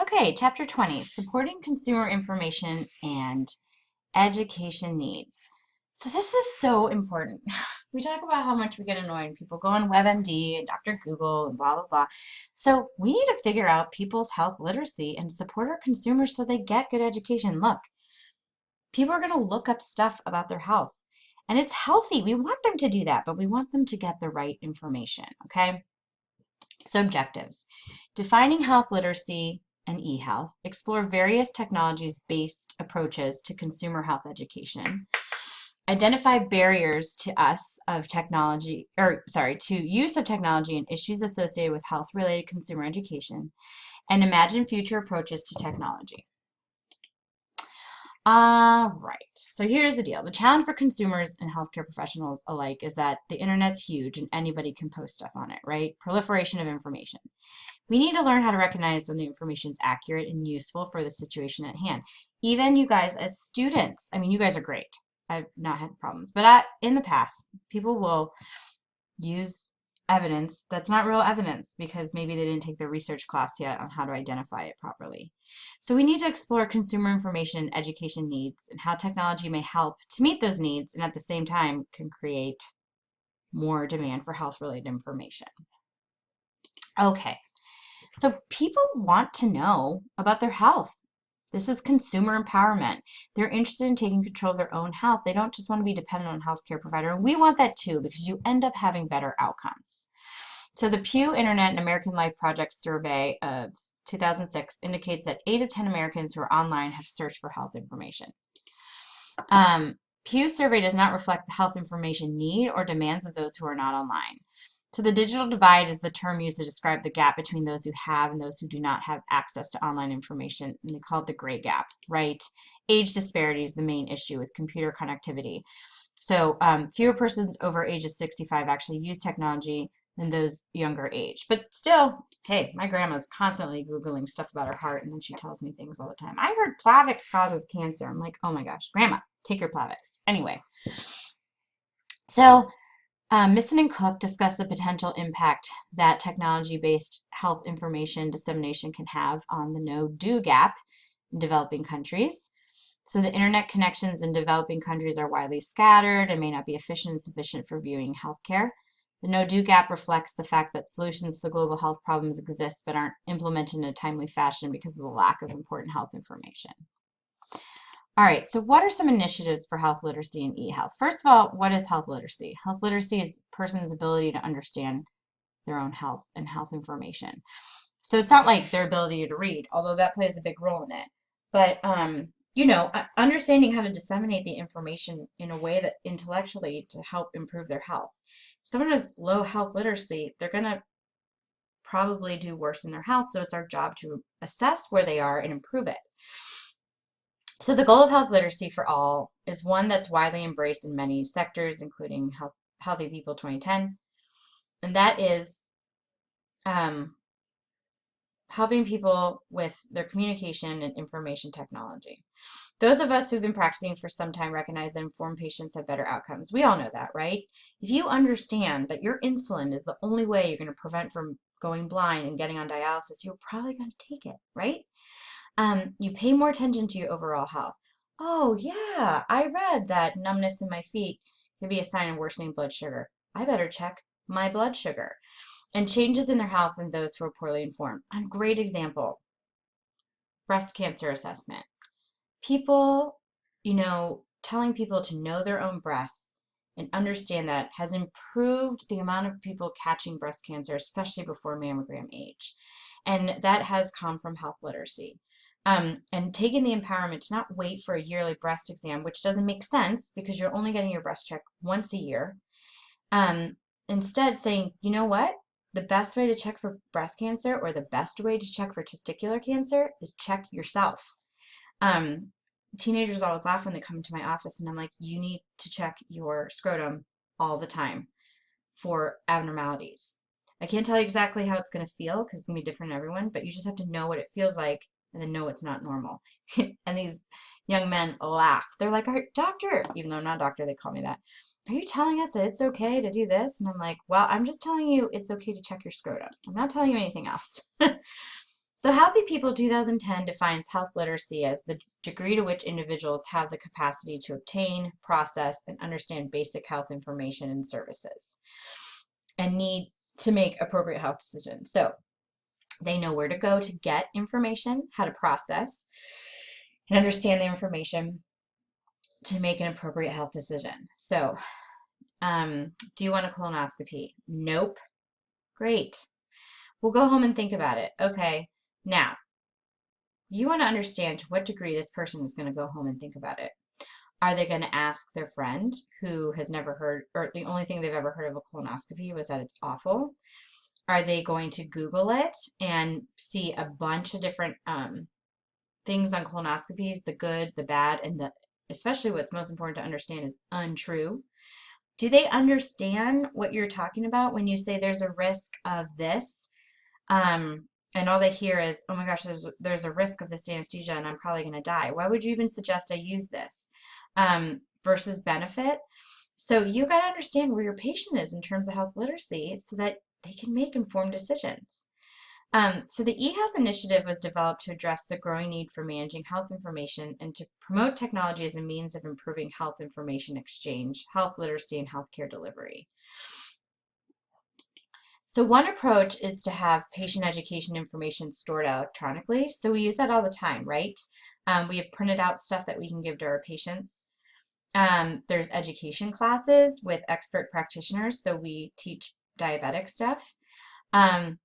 Okay, chapter 20, supporting consumer information and education needs. So this is so important. We talk about how much we get annoyed when people go on WebMD and Dr. Google and blah, blah, blah. So we need to figure out people's health literacy and support our consumers so they get good education. Look, people are going to look up stuff about their health, and it's healthy. We want them to do that, but we want them to get the right information, okay? So objectives, defining health literacy and e-health, explore various technologies-based approaches to consumer health education, identify barriers to use of technology and issues associated with health-related consumer education, and imagine future approaches to technology. Right. So here's the deal. The challenge for consumers and healthcare professionals alike is that the internet's huge and anybody can post stuff on it, right? Proliferation of information. We need to learn how to recognize when the information is accurate and useful for the situation at hand. Even you guys as students, I mean, you guys are great. I've not had problems, but in the past, people will use evidence that's not real evidence because maybe they didn't take the research class yet on how to identify it properly. So we need to explore consumer information and education needs and how technology may help to meet those needs and at the same time can create more demand for health-related information. Okay, so people want to know about their health. This is consumer empowerment. They're interested in taking control of their own health. They don't just want to be dependent on a healthcare provider. And we want that too because you end up having better outcomes. So the Pew Internet and American Life Project survey of 2006 indicates that 8 of 10 Americans who are online have searched for health information. Pew survey does not reflect the health information need or demands of those who are not online. So the digital divide is the term used to describe the gap between those who have and those who do not have access to online information, and they call it the gray gap, right? Age disparity is the main issue with computer connectivity. So fewer persons over age of 65 actually use technology than those younger age. But still, hey, my grandma's constantly Googling stuff about her heart, and then she tells me things all the time. I heard Plavix causes cancer. I'm like, oh my gosh, Grandma, take your Plavix. Anyway, so Misson and Cook discuss the potential impact that technology-based health information dissemination can have on the no-do gap in developing countries. So the internet connections in developing countries are widely scattered and may not be efficient and sufficient for viewing healthcare. The no-do gap reflects the fact that solutions to global health problems exist but aren't implemented in a timely fashion because of the lack of important health information. All right, so what are some initiatives for health literacy and e-health? First of all, what is health literacy? Health literacy is a person's ability to understand their own health and health information. So it's not like their ability to read, although that plays a big role in it. But, you know, understanding how to disseminate the information in a way that intellectually to help improve their health. If someone has low health literacy, they're going to probably do worse in their health, so it's our job to assess where they are and improve it. So the goal of health literacy for all is one that's widely embraced in many sectors, including Healthy People 2010, and that is helping people with their communication and information technology. Those of us who've been practicing for some time recognize that informed patients have better outcomes. We all know that, right? If you understand that your insulin is the only way you're going to prevent from going blind and getting on dialysis, you're probably going to take it, right? You pay more attention to your overall health. Oh, yeah, I read that numbness in my feet could be a sign of worsening blood sugar. I better check my blood sugar. And changes in their health in those who are poorly informed. A great example, breast cancer assessment. People, you know, telling people to know their own breasts and understand that has improved the amount of people catching breast cancer, especially before mammogram age. And that has come from health literacy. And taking the empowerment to not wait for a yearly breast exam, which doesn't make sense because you're only getting your breast checked once a year. Instead saying, you know what? The best way to check for breast cancer or the best way to check for testicular cancer is check yourself. Teenagers always laugh when they come into my office and I'm like, you need to check your scrotum all the time for abnormalities. I can't tell you exactly how it's going to feel because it's going to be different in everyone, but you just have to know what it feels like and then know it's not normal. And these young men laugh. They're like, doctor, even though I'm not a doctor, they call me that. Are you telling us that it's okay to do this? And I'm like, well, I'm just telling you it's okay to check your scrotum. I'm not telling you anything else. So Healthy People 2010 defines health literacy as the degree to which individuals have the capacity to obtain, process, and understand basic health information and services and need to make appropriate health decisions. So they know where to go to get information, how to process, and understand the information to make an appropriate health decision. So, do you want a colonoscopy? Nope. Great. We'll go home and think about it. Okay. Now, you want to understand to what degree this person is going to go home and think about it. Are they going to ask their friend who has never heard, or the only thing they've ever heard of a colonoscopy was that it's awful? Are they going to Google it and see a bunch of different things on colonoscopies, the good, the bad, and the especially what's most important to understand is untrue? Do they understand what you're talking about when you say there's a risk of this? And all they hear is, oh my gosh, there's a risk of this anesthesia and I'm probably going to die. Why would you even suggest I use this? Versus benefit. So you got to understand where your patient is in terms of health literacy so that they can make informed decisions. So the eHealth initiative was developed to address the growing need for managing health information and to promote technology as a means of improving health information exchange, health literacy, and healthcare delivery. So one approach is to have patient education information stored electronically. So we use that all the time, right? We have printed out stuff that we can give to our patients. There's education classes with expert practitioners, so we teach diabetic stuff. The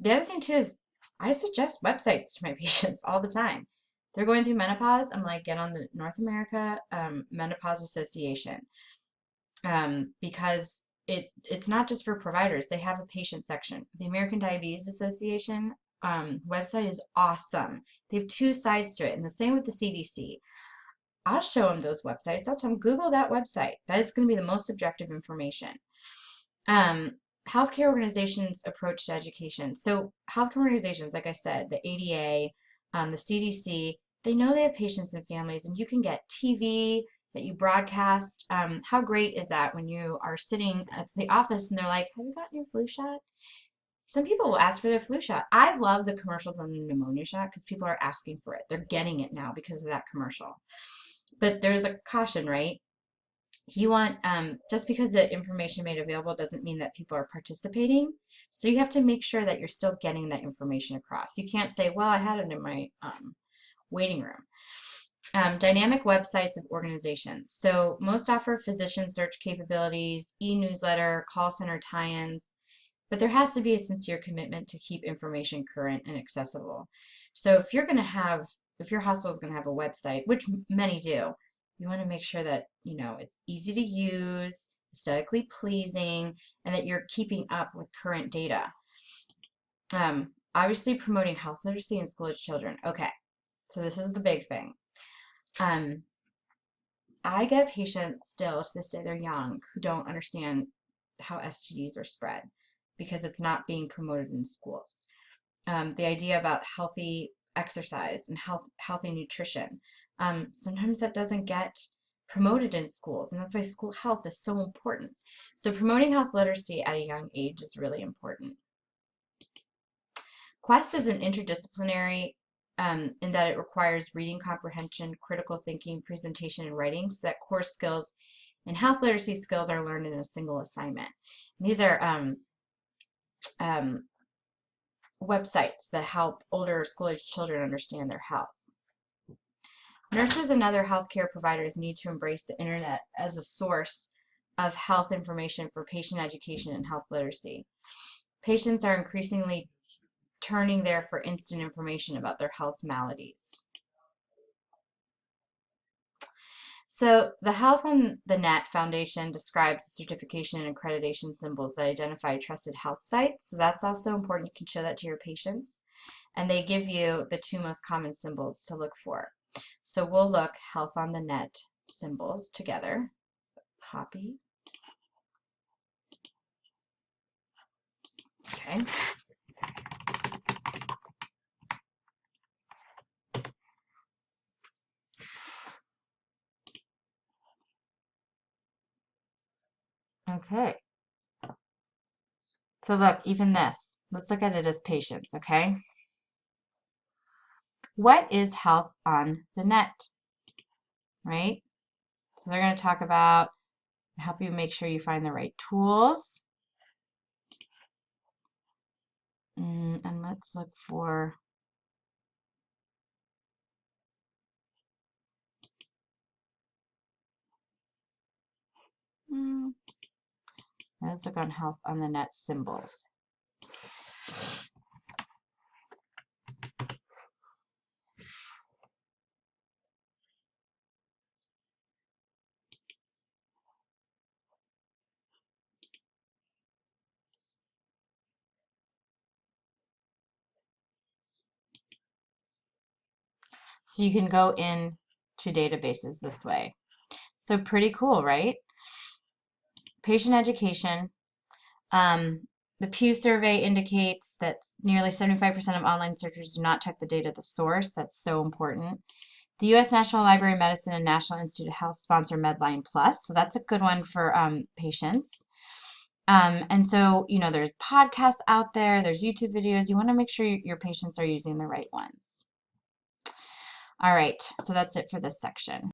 other thing too is I suggest websites to my patients all the time. They're going through menopause. I'm like, get on the North America Menopause Association because it's not just for providers. They have a patient section. The American Diabetes Association website is awesome. They have two sides to it, and the same with the CDC. I'll show them those websites. I'll tell them, Google that website. That is going to be the most objective information. Healthcare organizations' approach to education. So healthcare organizations, like I said, the ADA, the CDC, they know they have patients and families, and you can get TV that you broadcast. How great is that when you are sitting at the office and they're like, have you gotten your flu shot? Some people will ask for their flu shot. I love the commercials on the pneumonia shot because people are asking for it. They're getting it now because of that commercial. But there's a caution, right? You want, just because the information made available doesn't mean that people are participating. So you have to make sure that you're still getting that information across. You can't say, well, I had it in my waiting room. Dynamic websites of organizations. So most offer physician search capabilities, e-newsletter, call center tie-ins, but there has to be a sincere commitment to keep information current and accessible. So if you're going to have, if your hospital is going to have a website, which many do, you want to make sure that, you know, it's easy to use, aesthetically pleasing, and that you're keeping up with current data. Obviously promoting health literacy in school-aged children. Okay, so this is the big thing. I get patients still to this day, they're young, who don't understand how STDs are spread because it's not being promoted in schools. The idea about healthy exercise and healthy nutrition, sometimes that doesn't get promoted in schools, and that's why school health is so important. So promoting health literacy at a young age is really important. Quest is an interdisciplinary in that it requires reading comprehension, critical thinking, presentation, and writing, so that core skills and health literacy skills are learned in a single assignment. And these are websites that help older school-aged children understand their health. Nurses and other healthcare providers need to embrace the internet as a source of health information for patient education and health literacy. Patients are increasingly turning there for instant information about their health maladies. So the Health on the Net Foundation describes certification and accreditation symbols that identify trusted health sites. So that's also important. You can show that to your patients. And they give you the two most common symbols to look for. So we'll look Health on the Net symbols together. So copy. Okay. Okay. So look, even this, let's look at it as patients, okay? What is health on the net, right? So they're going to talk about help you make sure you find the right tools. And let's look for let's look on health on the net symbols. So you can go in to databases this way. So pretty cool, right? Patient education. The Pew survey indicates that nearly 75% of online searchers do not check the data at the source. That's so important. The U.S. National Library of Medicine and National Institute of Health sponsor Medline Plus, so that's a good one for patients. And so, you know, there's podcasts out there, there's YouTube videos. You want to make sure your patients are using the right ones. All right, so that's it for this section.